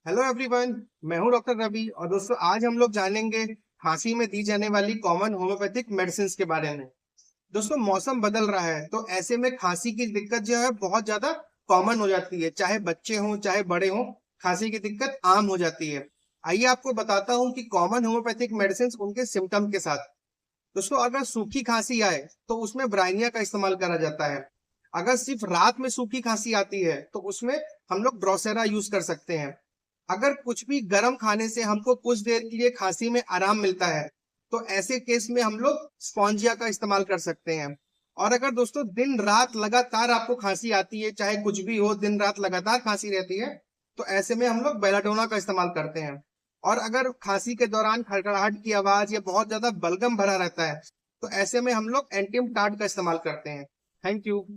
Hello everyone. मैं हूं doctor Ravi और दोस्तों आज हम लोग जानेंगे खांसी में दी जाने वाली कॉमन होम्योपैथिक मेडिसिन के बारे में। दोस्तों मौसम बदल रहा है तो ऐसे में खांसी की दिक्कत जो है बहुत ज्यादा कॉमन हो जाती है, चाहे बच्चे हों चाहे बड़े हों, खांसी की दिक्कत आम हो जाती है। आइए आपको बताता हूं कि कॉमन होम्योपैथिक मेडिसिन उनके सिम्टम के साथ। दोस्तों अगर सूखी खांसी आए तो उसमें ब्राइनिया का इस्तेमाल करा जाता है। अगर सिर्फ रात में सूखी खांसी आती है तो उसमें हम लोग ड्रोसेरा यूज कर सकते हैं। अगर कुछ भी गर्म खाने से हमको कुछ देर के लिए खांसी में आराम मिलता है तो ऐसे केस में हम लोग स्पॉन्जिया का इस्तेमाल कर सकते हैं। और अगर दोस्तों दिन रात लगातार आपको खांसी आती है, चाहे कुछ भी हो, दिन रात लगातार खांसी रहती है, तो ऐसे में हम लोग बेलाडोना का इस्तेमाल करते हैं। और अगर खांसी के दौरान खड़खड़ाहट की आवाज या बहुत ज्यादा बलगम भरा रहता है तो ऐसे में हम लोग एंटीम टार्ड का इस्तेमाल करते हैं। Thank you.